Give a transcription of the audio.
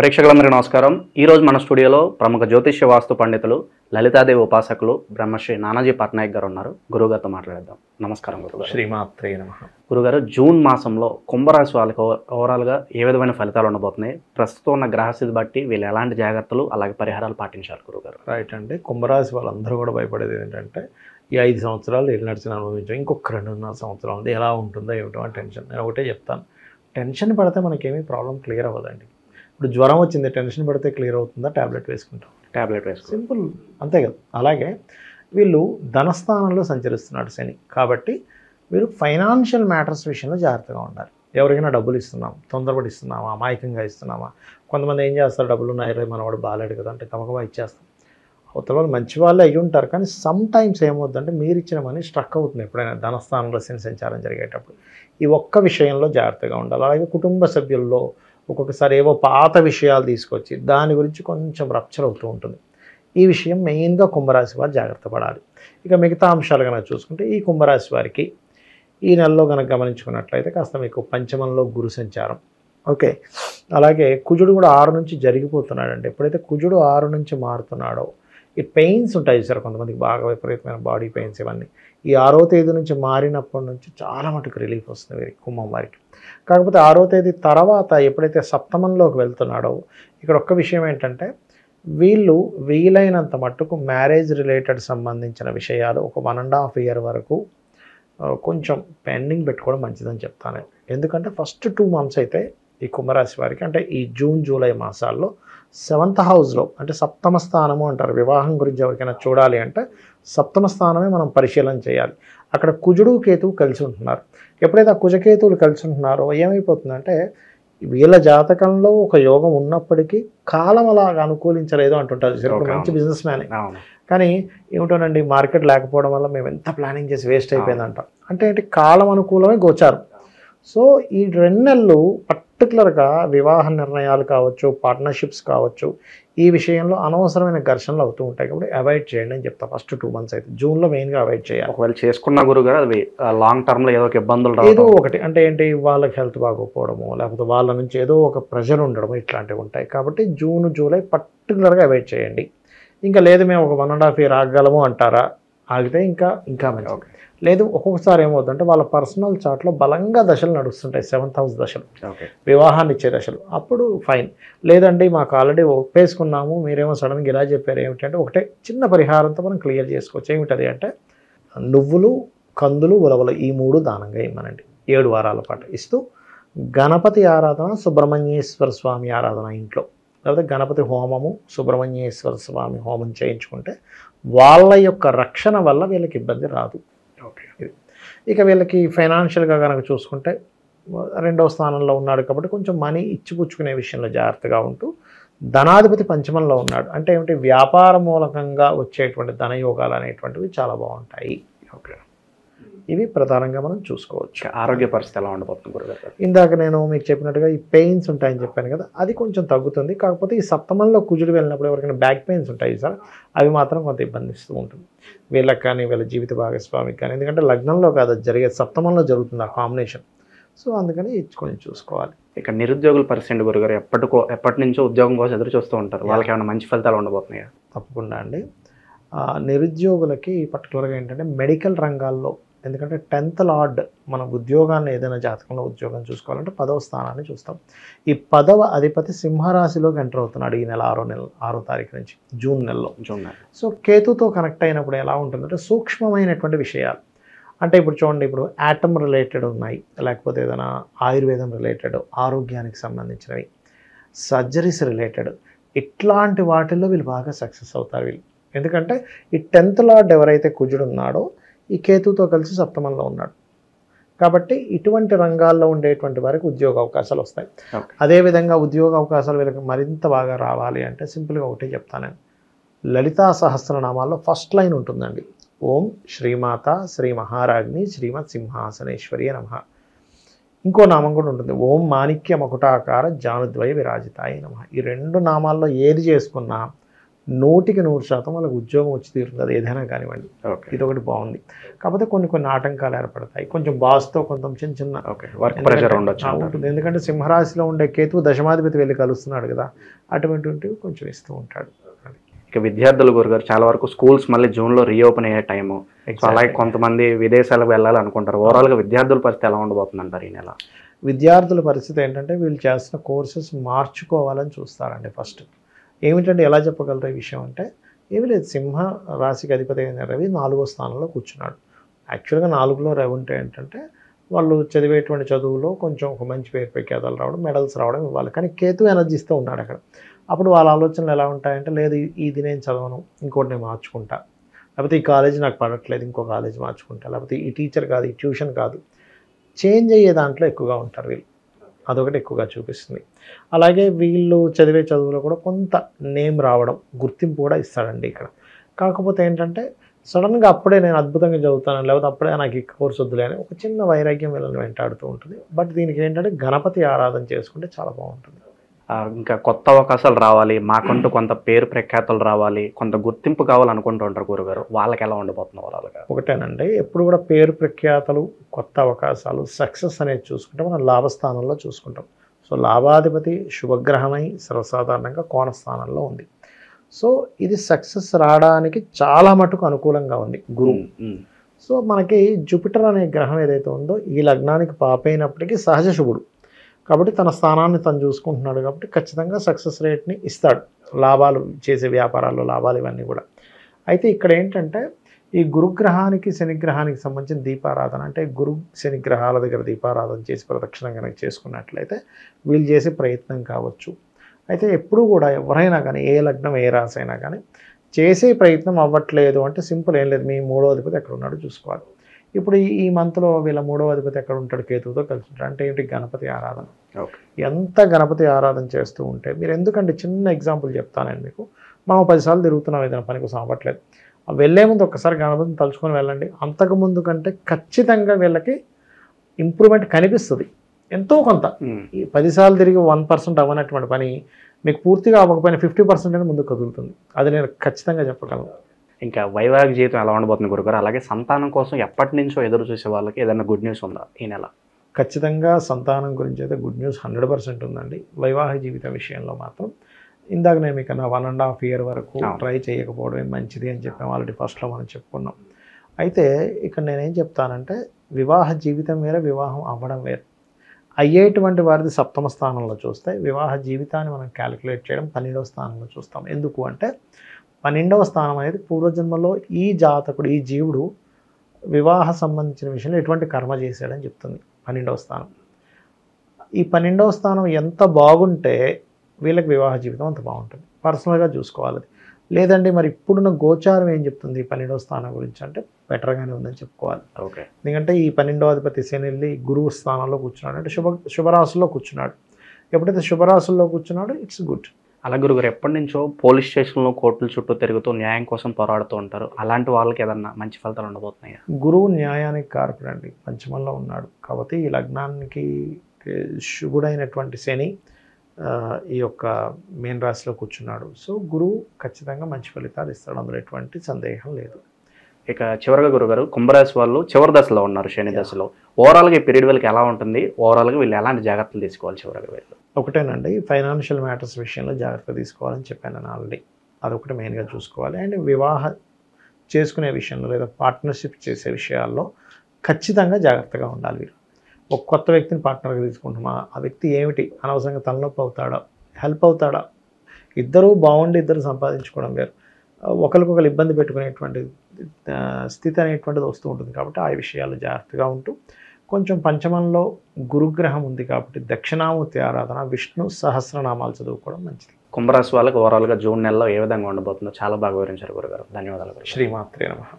ప్రేక్షకులందరికీ నమస్కారం. ఈరోజు మన స్టూడియోలో ప్రముఖ జ్యోతిష్య వాస్తు పండితులు లలితాదేవి ఉపాసకులు బ్రహ్మశ్రీ నానాజీ పట్నాయక్ గారు ఉన్నారు. గురుగారితో మాట్లాడేద్దాం. నమస్కారం గురుగారు. శ్రీమాత్రే నమః. గురుగారు, జూన్ మాసంలో కుంభరాశి వాళ్ళకి ఓవరాల్గా ఏ విధమైన ఫలితాలు ఉండబోతున్నాయి? ప్రస్తుతం ఉన్న గ్రహస్థితి బట్టి వీళ్ళు ఎలాంటి జాగ్రత్తలు అలాగే పరిహారాలు పాటించాలి గురుగారు? రైట్ అండి. కుంభరాశి వాళ్ళందరూ కూడా భయపడేది ఏంటంటే ఈ 5 సంవత్సరాలు ఏళ్ళు నడిచిన అనుభవించాం, ఇంకొక 2.5 సంవత్సరాలు ఉంది, ఎలా ఉంటుందో ఏమిటో అని టెన్షన్. నేను ఒకటే చెప్తాను, టెన్షన్ పడితే మనకేమీ ప్రాబ్లం క్లియర్ అవ్వదండి. ఇప్పుడు జ్వరం వచ్చింది, టెన్షన్ పడితే క్లియర్ అవుతుందా? ట్యాబ్లెట్ వేసుకుంటాం, సింపుల్, అంతే కదా. అలాగే వీళ్ళు ధనస్థానంలో సంచరిస్తున్నాడు శని, కాబట్టి వీరు ఫైనాన్షియల్ మ్యాటర్స్ విషయంలో జాగ్రత్తగా ఉండాలి. ఎవరికైనా డబ్బులు ఇస్తున్నాం, తొందరపడి ఇస్తున్నామా, అమాయకంగా ఇస్తున్నామా? కొంతమంది ఏం చేస్తారు, డబ్బులు ఉన్నాయి మనవాడు బాగాలేడు కదా అంటే గమగమా ఇచ్చేస్తాం. అవతల వాళ్ళు మంచి వాళ్ళే అయ్యి ఉంటారు, కానీ సమ్ టైమ్స్ ఏమవుతుందంటే మీరు ఇచ్చిన మనీ స్ట్రక్ అవుతుంది ఎప్పుడైనా ధనస్థానంలో శని సంచారం జరిగేటప్పుడు. ఈ ఒక్క విషయంలో జాగ్రత్తగా ఉండాలి. అలాగే కుటుంబ సభ్యుల్లో ఒక్కొక్కసారి ఏవో పాత విషయాలు తీసుకొచ్చి దాని గురించి కొంచెం రప్చర్ అవుతూ ఉంటుంది. ఈ విషయం మెయిన్గా కుంభరాశి వారు జాగ్రత్త పడాలి. ఇక మిగతా అంశాలు కనుక చూసుకుంటే ఈ కుంభరాశి వారికి ఈ నెలలో కనుక గమనించుకున్నట్లయితే కాస్త మీకు పంచమంలో గురు సంచారం, ఓకే. అలాగే కుజుడు కూడా 6 నుంచి జరిగిపోతున్నాడండి. ఎప్పుడైతే కుజుడు 6 నుంచి మారుతున్నాడో ఈ పెయిన్స్ ఉంటాయి సార్, కొంతమందికి బాగా విపరీతమైన బాడీ పెయిన్స్, ఇవన్నీ ఈ 6వ తేదీ నుంచి మారినప్పటి నుంచి చాలా మటుకు రిలీఫ్ వస్తుంది వీరికి, కుంభం వారికి. కాకపోతే 6వ తేదీ తర్వాత ఎప్పుడైతే సప్తమంలోకి వెళ్తున్నాడో ఇక్కడ ఒక్క విషయం ఏంటంటే వీళ్ళు వీలైనంత మట్టుకు మ్యారేజ్ రిలేటెడ్ సంబంధించిన విషయాలు ఒక 1.5 ఇయర్ వరకు కొంచెం పెండింగ్ పెట్టుకోవడం మంచిదని చెప్తాను. ఎందుకంటే ఫస్ట్ 2 మంత్స్ అయితే ఈ కుంభరాశి వారికి, అంటే ఈ జూన్ జూలై మాసాల్లో 7th హౌస్లో, అంటే సప్తమ స్థానము అంటారు. వివాహం గురించి ఎవరికైనా చూడాలి అంటే సప్తమ స్థానమే మనం పరిశీలన చేయాలి. అక్కడ కుజుడు కేతువు కలిసి ఉంటున్నారు. ఎప్పుడైతే ఆ కుజకేతువులు కలిసి ఉంటున్నారో ఏమైపోతుందంటే వీళ్ళ జాతకంలో ఒక యోగం ఉన్నప్పటికీ కాలం అలాగా అనుకూలించలేదు అంటుంటారు. మంచి బిజినెస్ మ్యానే, కానీ ఏమిటోనండి మార్కెట్ లేకపోవడం వల్ల మేము ఎంత ప్లానింగ్ చేసి వేస్ట్ అయిపోయిందంట. అంటే ఏంటి, కాలం అనుకూలమే గోచారం. సో ఈ 2 నెలలు పర్టికులర్గా వివాహ నిర్ణయాలు కావచ్చు, పార్ట్నర్షిప్స్ కావచ్చు, ఈ విషయంలో అనవసరమైన ఘర్షణలు అవుతూ ఉంటాయి. కాబట్టి అవాయిడ్ చేయండి అని చెప్తా. ఫస్ట్ 2 మంత్స్ అయితే జూన్లో మెయిన్గా అవాయిడ్ చేయాలి. ఒకవేళ చేసుకున్న గురుగారు అది లాంగ్ టర్మ్లో ఏదో ఒక ఇబ్బందులు ఏదో ఒకటి, అంటే ఏంటి, వాళ్ళకి హెల్త్ బాగోకపోవడము, లేకపోతే వాళ్ళ నుంచి ఏదో ఒక ప్రెషర్ ఉండడము, ఇట్లాంటివి ఉంటాయి. కాబట్టి జూన్ జూలై పర్టికులర్గా అవాయిడ్ చేయండి. ఇంకా లేదు మేము ఒక 1.5 ఇయర్ ఆగగలము అంటారా, ఆగితే ఇంకా మంచి. లేదు ఒక్కొక్కసారి ఏమవుతుందంటే వాళ్ళ పర్సనల్ చార్ట్లో బలంగా దశలు నడుస్తుంటాయి, 7th హౌస్ దశలు, వివాహాన్ని ఇచ్చే దశలు, అప్పుడు ఫైన్. లేదండి మాకు ఆల్రెడీ ఒప్పేసుకున్నాము, మీరేమో సడన్గా ఇలా చెప్పారు ఏమిటంటే ఒకటే చిన్న పరిహారంతో మనం క్లియర్ చేసుకోవచ్చు. ఏమిటది అంటే నువ్వులు, కందులు, ఉలవలు ఈ 3 దానంగా ఇవ్వనండి 7 వారాల పాటు ఇస్తూ గణపతి ఆరాధన, సుబ్రహ్మణ్యేశ్వర స్వామి ఆరాధన ఇంట్లో, లేకపోతే గణపతి హోమము, సుబ్రహ్మణ్యేశ్వర స్వామి హోమం చేయించుకుంటే వాళ్ళ యొక్క రక్షణ వల్ల వీళ్ళకి ఇబ్బంది రాదు. ఇక వీళ్ళకి ఫైనాన్షియల్గా కనుక చూసుకుంటే 2వ స్థానంలో ఉన్నాడు కాబట్టి కొంచెం మనీ ఇచ్చిపుచ్చుకునే విషయంలో జాగ్రత్తగా ఉంటూ, ధనాధిపతి పంచమంలో ఉన్నాడు అంటే ఏమిటి, వ్యాపార మూలకంగా వచ్చేటువంటి ధనయోగాలు అనేటువంటివి చాలా బాగుంటాయి. ఓకే, ఇవి ప్రధానంగా మనం చూసుకోవచ్చు. ఆరోగ్య పరిస్థితి ఎలా ఉండబోతుంది గురుగారు? ఇందాక నేను మీకు చెప్పినట్టుగా ఈ పెయిన్స్ ఉంటాయని చెప్పాను కదా, అది కొంచెం తగ్గుతుంది. కాకపోతే ఈ సప్తమంలో కుజుడు వెళ్ళినప్పుడు ఎవరికైనా బ్యాక్ పెయిన్స్ ఉంటాయి సార్, అవి మాత్రం కొంత ఇబ్బంది ఇస్తూ ఉంటుంది వీళ్ళకి కానీ వీళ్ళ జీవిత భాగస్వామికి కానీ. ఎందుకంటే లగ్నంలో కాదు అది జరిగేది, సప్తమంలో జరుగుతుంది ఆ కాంబినేషన్. సో అందుకని కొంచెం చూసుకోవాలి. ఇక నిరుద్యోగుల పరిస్థితి గురుగారు, ఎప్పటి నుంచో ఉద్యోగం కోసం ఎదురు చూస్తూ ఉంటారు, వాళ్ళకి ఏమైనా మంచి ఫలితాలు ఉండబోతున్నాయా? తప్పకుండా అండి. నిరుద్యోగులకి పర్టికులర్గా ఏంటంటే మెడికల్ రంగాల్లో, ఎందుకంటే 10th లార్డ్ మన ఉద్యోగాన్ని ఏదైనా జాతకంలో ఉద్యోగం చూసుకోవాలంటే 10వ స్థానాన్ని చూస్తాం. ఈ 10వ అధిపతి సింహరాశిలోకి ఎంటర్ అవుతున్నాడు ఈ నెల 6వ తారీఖు నుంచి, జూన్ నెలలో. సో కేతుతో కనెక్ట్ అయినప్పుడు ఎలా ఉంటుందంటే సూక్ష్మమైనటువంటి విషయాలు, అంటే ఇప్పుడు చూడండి, ఇప్పుడు యాటమ్ రిలేటెడ్ ఉన్నాయి, లేకపోతే ఏదైనా ఆయుర్వేదం రిలేటెడ్, ఆరోగ్యానికి సంబంధించినవి, సర్జరీస్ రిలేటెడ్, ఇట్లాంటి వాటిల్లో వీళ్ళు బాగా సక్సెస్ అవుతారు వీళ్ళు. ఎందుకంటే ఈ 10th లార్డ్ ఎవరైతే కుజుడు ఉన్నాడో ఈ కేతుతో కలిసి సప్తమంలో ఉన్నాడు కాబట్టి ఇటువంటి రంగాల్లో ఉండేటువంటి వారికి ఉద్యోగ అవకాశాలు వస్తాయి. అదేవిధంగా ఉద్యోగ అవకాశాలు వీళ్ళకి మరింత బాగా రావాలి అంటే సింపుల్గా ఒకటే చెప్తాను నేను, లలితా సహస్రనామాల్లో ఫస్ట్ లైన్ ఉంటుందండి, ఓం శ్రీమాత శ్రీ మహారాజ్ని శ్రీమత్ సింహాసనేశ్వరి నమః. ఇంకో నామం కూడా ఉంటుంది, ఓం మాణిక్య మకుటాకార జానుద్వయ విరాజితాయ నమః. ఈ 2 నామాల్లో ఏది చేసుకున్నా 100% వాళ్ళకి ఉద్యోగం వచ్చి తీరుతుంది, అది ఏదైనా కానివ్వండి. ఓకే. ఇది ఒకటి బాగుంది. కాకపోతే కొన్ని ఆటంకాలు ఏర్పడతాయి, కొంచెం బాస్తో కొంచెం చిన్న ఓకే. వర్క్ ప్రెషర్ ఉండొచ్చు ఉంటుంది. ఎందుకంటే సింహరాశిలో ఉండే కేతువు దశమాధిపతి వెళ్ళి కలుస్తున్నాడు కదా, అటువంటివి కొంచెం ఇస్తూ ఉంటాడు. ఇక విద్యార్థులు గురుగారు చాలా వరకు స్కూల్స్ మళ్ళీ జూన్లో రీఓపెన్ అయ్యే టైము, అలాగే కొంతమంది విదేశాలకు వెళ్ళాలనుకుంటారు. ఓవరాల్గా విద్యార్థుల పరిస్థితి ఎలా ఉండబోతుంది అంటారు ఈ నెల? విద్యార్థుల పరిస్థితి ఏంటంటే వీళ్ళు చేస్తున్న కోర్సెస్ మార్చుకోవాలని చూస్తారండి. ఫస్ట్ ఏమిటంటే ఎలా చెప్పగలరు ఈ విషయం అంటే, ఏమి లేదు, సింహ రాశికి అధిపతి అయిన రవి 4వ స్థానంలో కూర్చున్నాడు. యాక్చువల్గా 4లో రవి ఉంటే ఏంటంటే వాళ్ళు చదివేటువంటి చదువులో కొంచెం ఒక మంచి పేరు ప్రఖ్యాతలు రావడం, మెడల్స్ రావడం ఇవ్వాలి. కానీ కేతు ఎనర్జీస్తూ ఉన్నాడు అక్కడ. అప్పుడు వాళ్ళ ఆలోచనలు ఎలా ఉంటాయంటే, లేదు ఇది నేను చదవను, ఇంకోటి నేను మార్చుకుంటా, లేకపోతే ఈ కాలేజ్ నాకు పడట్లేదు, ఇంకో కాలేజ్ మార్చుకుంటా, లేకపోతే ఈ టీచర్ కాదు, ఈ ట్యూషన్ కాదు, చేంజ్ అయ్యే దాంట్లో ఎక్కువగా ఉంటారు వీళ్ళు. అదొకటి ఎక్కువగా చూపిస్తుంది. అలాగే వీళ్ళు చదివే చదువులో కూడా కొంత నేమ్ రావడం, గుర్తింపు కూడా ఇస్తాడండి ఇక్కడ. కాకపోతే ఏంటంటే సడన్గా అప్పుడే నేను అద్భుతంగా చదువుతాను, లేకపోతే అప్పుడే నాకు ఈ కోర్సు వద్దులే అని ఒక చిన్న వైరాగ్యం వీళ్ళని వెంటాడుతూ ఉంటుంది. బట్ దీనికి ఏంటంటే గణపతి ఆరాధన చేసుకుంటే చాలా బాగుంటుంది. ఇంకా కొత్త అవకాశాలు రావాలి, మాకంటూ కొంత పేరు ప్రఖ్యాతలు రావాలి, కొంత గుర్తింపు కావాలనుకుంటూ ఉంటారు గురుగారు. వాళ్ళకి ఎలా ఉండబోతున్న వాళ్ళగా? ఒకటేనండి, ఎప్పుడు కూడా పేరు ప్రఖ్యాతలు, కొత్త అవకాశాలు, సక్సెస్ అనేది చూసుకుంటే మనం లాభస్థానంలో చూసుకుంటాం. సో లాభాధిపతి శుభగ్రహమై సర్వసాధారణంగా కోణస్థానంలో ఉంది. సో ఇది సక్సెస్ రావడానికి చాలా మటుకు అనుకూలంగా ఉంది గురువు. సో మనకి జూపిటర్ అనే గ్రహం ఏదైతే ఉందో ఈ లగ్నానికి పాపైనప్పటికీ సహజ శుభుడు కాబట్టి తన స్థానాన్ని తను చూసుకుంటున్నాడు కాబట్టి ఖచ్చితంగా సక్సెస్ రేట్ని ఇస్తాడు. లాభాలు చేసే వ్యాపారాల్లో లాభాలు ఇవన్నీ కూడా. అయితే ఇక్కడ ఏంటంటే ఈ గురుగ్రహానికి శనిగ్రహానికి సంబంధించిన దీపారాధన, అంటే గురు శనిగ్రహాల దగ్గర దీపారాధన చేసి ప్రదక్షిణం కనుక చేసుకున్నట్లయితే వీళ్ళు చేసే ప్రయత్నం కావచ్చు. అయితే ఎప్పుడూ కూడా ఎవరైనా కానీ, ఏ లగ్నం ఏ రాశి అయినా కానీ చేసే ప్రయత్నం అవ్వట్లేదు అంటే సింపుల్, ఏం లేదు, మీ 3వ అధిపతి ఎక్కడ ఉన్నాడో చూసుకోవాలి. ఇప్పుడు ఈ మంత్లో వీళ్ళ 3వ అధిపతి ఎక్కడ ఉంటాడు, కేతువుతో కలిసి ఉంటాడు. అంటే ఏంటి, గణపతి ఆరాధన. ఎంత గణపతి ఆరాధన చేస్తూ ఉంటే మీరు, ఎందుకంటే చిన్న ఎగ్జాంపుల్ చెప్తాను నేను మీకు. మనం 10 సార్లు తిరుగుతున్నాం ఏదైనా పని కోసం, అవ్వట్లేదు, వెళ్ళే ముందు ఒక్కసారి గణపతిని తలుచుకొని వెళ్ళండి. అంతకుముందు కంటే ఖచ్చితంగా వీళ్ళకి ఇంప్రూవ్మెంట్ కనిపిస్తుంది ఎంతో కొంత. ఈ 10 సార్లు తిరిగి 1% అవ్వనటువంటి పని మీకు పూర్తిగా అవ్వకపోయినా 50% అనేది ముందుకు కదులుతుంది. అది నేను ఖచ్చితంగా చెప్పగలను. ఇంకా వైవాహిక జీవితం ఎలా ఉండబోతుంది గురుగారు? అలాగే సంతానం కోసం ఎప్పటి నుంచో ఎదురు చూసే వాళ్ళకి ఏదైనా గుడ్ న్యూస్ ఉందా ఈ నెల? ఖచ్చితంగా సంతానం గురించి అయితే గుడ్ న్యూస్ 100% ఉందండి. వైవాహిక జీవితం విషయంలో మాత్రం ఇందాక నేను మీకు 1.5 year వరకు ట్రై చేయకపోవడమే మంచిది అని చెప్పాము, ఆల్రెడీ ఫస్ట్లో మనం చెప్పుకున్నాం. అయితే ఇక్కడ నేనేం చెప్తానంటే, వివాహ జీవితం వేరే, వివాహం అవ్వడం వేరే. అయ్యేటువంటి వారిది 7వ స్థానంలో చూస్తే, వివాహ జీవితాన్ని మనం క్యాలిక్యులేట్ చేయడం 12వ స్థానంలో చూస్తాం. ఎందుకు అంటే 12వ స్థానం అనేది పూర్వజన్మలో ఈ జాతకుడు, ఈ జీవుడు వివాహ సంబంధించిన విషయంలో ఎటువంటి కర్మ చేశాడని చెప్తుంది 12వ స్థానం. ఈ 12వ స్థానం ఎంత బాగుంటే వీళ్ళకి వివాహ జీవితం అంత బాగుంటుంది. పర్సనల్గా చూసుకోవాలి. లేదండి మరి ఇప్పుడున్న గోచారం ఏం చెప్తుంది 12వ స్థానం గురించి అంటే బెటర్గానే ఉందని చెప్పుకోవాలి. ఓకే. ఎందుకంటే ఈ 12వ అధిపతి శని వెళ్ళి గురువు స్థానంలో కూర్చున్నాడు, అంటే శుభరాశుల్లో కూర్చున్నాడు. ఎప్పుడైతే శుభరాశుల్లో కూర్చున్నాడు ఇట్స్ గుడ్. అలా గురుగారు ఎప్పటి నుంచో పోలీస్ స్టేషన్లో కోర్టుల చుట్టూ తిరుగుతూ న్యాయం కోసం పోరాడుతూ ఉంటారు. అలాంటి వాళ్ళకి ఏదన్నా మంచి ఫలితాలు ఉండబోతున్నాయా? గురువు న్యాయానికి కారకుడండి, పంచమంలో ఉన్నాడు కాబట్టి ఈ లగ్నానికి శుభుడైనటువంటి శని ఈ యొక్క మీన రాశిలో కూర్చున్నాడు. సో గురువు ఖచ్చితంగా మంచి ఫలితాలు ఇస్తాడు, అందులో ఎటువంటి సందేహం లేదు. ఇక చివరిగా గురుగారు, కుంభరాశి వాళ్ళు చివరి దశలో ఉన్నారు, శని దశలో. ఓవరాల్గా ఈ పీరియడ్ వీళ్ళకి ఎలా ఉంటుంది? ఓవరాల్గా వీళ్ళు ఎలాంటి జాగ్రత్తలు తీసుకోవాలి చివరిగా వీళ్ళు? ఒకటేనండి, ఫైనాన్షియల్ మ్యాటర్స్ విషయంలో జాగ్రత్త తీసుకోవాలని చెప్పాను నేను ఆల్రెడీ. అదొకటి మెయిన్గా చూసుకోవాలి. అండ్ వివాహ చేసుకునే విషయంలో లేదా పార్ట్నర్షిప్ చేసే విషయాల్లో ఖచ్చితంగా జాగ్రత్తగా ఉండాలి. వీళ్ళు ఒక కొత్త వ్యక్తిని పార్ట్నర్గా తీసుకుంటామా, ఆ వ్యక్తి ఏమిటి, అనవసరంగా తలనొప్పి అవుతాడా, హెల్ప్ అవుతాడా, ఇద్దరూ బాగుండి ఇద్దరు సంపాదించుకోవడం వేరు, ఒకరికొకరు ఇబ్బంది పెట్టుకునేటువంటి స్థితి అనేటువంటిది వస్తూ ఉంటుంది. కాబట్టి ఆ విషయాలు జాగ్రత్తగా ఉంటూ, కొంచెం పంచమంలో గురుగ్రహం ఉంది కాబట్టి దక్షిణామూర్తి ఆరాధన, విష్ణు సహస్రనామాలు చదువుకోవడం మంచిది. కుంభరాశి వాళ్ళకి ఓవరాల్గా జూన్ నెలలో ఏ విధంగా ఉండబోతుందో చాలా బాగా వివరించారు గురుగారు. ధన్యవాదాలు. శ్రీమాత్రే నమః.